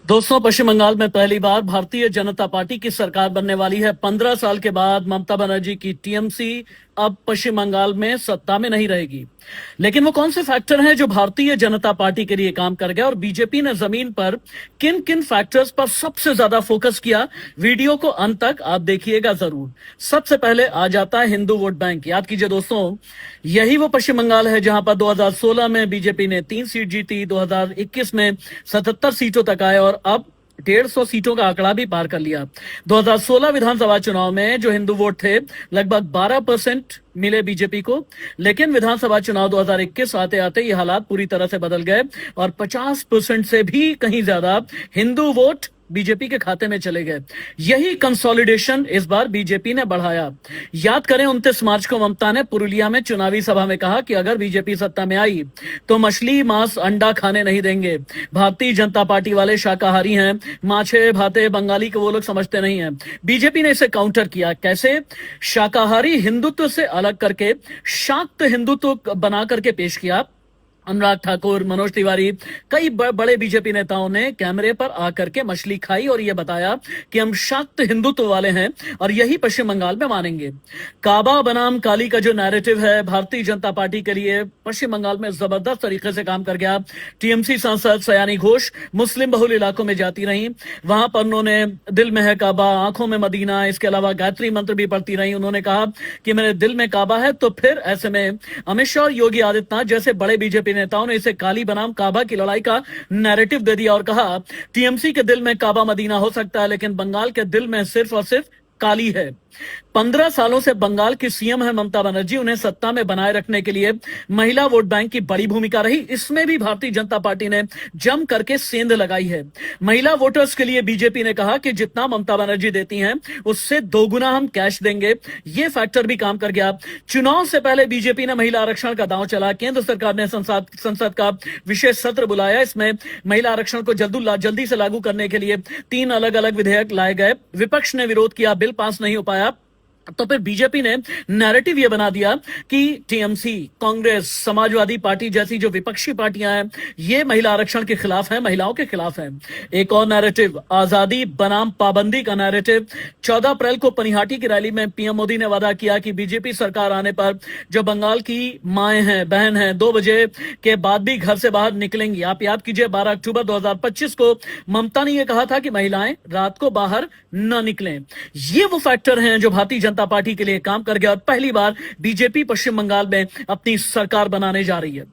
दोस्तों, पश्चिम बंगाल में पहली बार भारतीय जनता पार्टी की सरकार बनने वाली है। 15 साल के बाद ममता बनर्जी की टीएमसी अब पश्चिम बंगाल में सत्ता में नहीं रहेगी। लेकिन वो कौन से फैक्टर हैं जो भारतीय जनता पार्टी के लिए काम कर गए और बीजेपी ने जमीन पर किन किन फैक्टर्स पर सबसे ज्यादा फोकस किया, वीडियो को अंत तक आप देखिएगा जरूर। सबसे पहले आ जाता है हिंदू वोट बैंक। याद कीजिए दोस्तों, यही वो पश्चिम बंगाल है जहां पर 2016 में बीजेपी ने 3 सीट जीती, 2021 में 77 सीटों तक आए और अब 150 सीटों का आंकड़ा भी पार कर लिया। 2016 विधानसभा चुनाव में जो हिंदू वोट थे, लगभग 12% मिले बीजेपी को। लेकिन विधानसभा चुनाव 2021 आते आते ये हालात पूरी तरह से बदल गए और 50% से भी कहीं ज्यादा हिंदू वोट बीजेपी के खाते में चले गए। यही कंसोलिडेशन इस बार बीजेपी ने बढ़ाया। याद करें, 29 मार्च को ममता ने पुरुलिया में चुनावी सभा में कहा कि अगर बीजेपी सत्ता में आई तो मछली, मांस, अंडा खाने नहीं देंगे। भारतीय जनता पार्टी वाले शाकाहारी हैं, माछे भाते बंगाली को वो लोग समझते नहीं हैं। बीजेपी ने इसे काउंटर किया। कैसे? शाकाहारी हिंदुत्व से अलग करके शाक्त हिंदुत्व बना करके पेश किया। अनुराग ठाकुर, मनोज तिवारी, कई बड़े बीजेपी नेताओं ने कैमरे पर आकर के मछली खाई और यह बताया कि हम शाक्त हिंदुत्व वाले हैं और यही पश्चिम बंगाल में मानेंगे। काबा बनाम काली का जो नैरेटिव है भारतीय जनता पार्टी के लिए पश्चिम बंगाल में जबरदस्त तरीके से काम कर गया। टीएमसी सांसद सयानी घोष मुस्लिम बहुल इलाकों में जाती रही। वहां पर उन्होंने दिल में है काबा, आंखों में मदीना, इसके अलावा गायत्री मंत्र भी पढ़ती रही। उन्होंने कहा कि मेरे दिल में काबा है। तो फिर ऐसे में अमित शाह और योगी आदित्यनाथ जैसे बड़े बीजेपी नेताओं ने इसे काली बनाम काबा की लड़ाई का नैरेटिव दे दिया और कहा टीएमसी के दिल में काबा मदीना हो सकता है, लेकिन बंगाल के दिल में सिर्फ और सिर्फ काली है। 15 सालों से बंगाल की सीएम है ममता बनर्जी। उन्हें सत्ता में बनाए रखने के लिए महिला वोट बैंक की बड़ी भूमिका रही। इसमें भी भारतीय जनता पार्टी ने जम करके सेंध लगाई है। महिला वोटर्स के लिए बीजेपी ने कहा कि जितना ममता बनर्जी देती हैं उससे दोगुना हम कैश देंगे। ये फैक्टर भी काम कर गया। चुनाव से पहले बीजेपी ने महिला आरक्षण का दांव चला। केंद्र सरकार ने संसद का विशेष सत्र बुलाया। इसमें महिला आरक्षण को जल्दी से लागू करने के लिए 3 अलग अलग विधेयक लाए गए। विपक्ष ने विरोध किया, बिल पास नहीं हो पाया। तो फिर बीजेपी ने नैरेटिव यह बना दिया कि टीएमसी, कांग्रेस, समाजवादी पार्टी जैसी जो विपक्षी पार्टियां हैं ये महिला आरक्षण के खिलाफ हैं, महिलाओं के खिलाफ हैं। एक और नैरेटिव, आजादी बनाम पाबंदी का नैरेटिव। 14 अप्रैल को पनिहाटी की रैली में पीएम मोदी ने वादा किया कि बीजेपी सरकार आने पर जो बंगाल की माएं हैं, बहन हैं, 2 बजे के बाद भी घर से बाहर निकलेंगी। आप याद कीजिए, 12 अक्टूबर 2025 को ममता ने यह कहा था कि महिलाएं रात को बाहर न निकलें। ये वो फैक्टर हैं जो भारतीय जनता पार्टी के लिए काम कर गया और पहली बार बीजेपी पश्चिम बंगाल में अपनी सरकार बनाने जा रही है।